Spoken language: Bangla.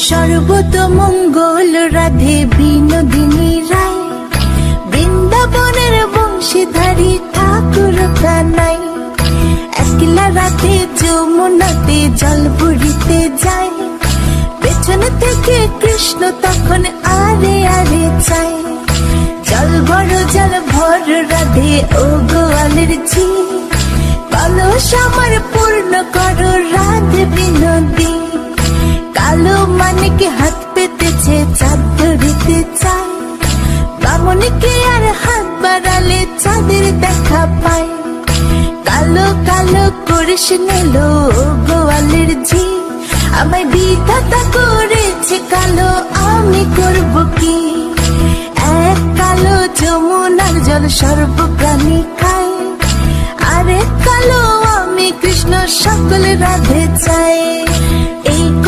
সর্বতমঙ্গল রাধে বিনোদিনী রায়, বৃন্দাবনের বংশীধারী ঠাকুর কানাই। একলা রাতে যমুনাতে জল ভরিতে যায়, পেছন থেকে কৃষ্ণ তখন আরে আরে চায়। জল ভর রাধে ও গোয়ালের ঝি, কলস আমার পূর্ণ করো রাধে বিনোদী। কালো মানিকে হাত পেতেছে চাঁদ ধরিতে চায়, বামনকে আর হাত বাড়ালে চাঁদের দেখা পায়। কালো কালো করিস নিলো গোয়ালের ঝি, আমায় বিধাতা করেছে কালো, আমি করব কি? এক কালো যমুনার জল সর্বপ্রাণী খায়, আরে কালো আমি কৃষ্ণ সকল রাধে চাই।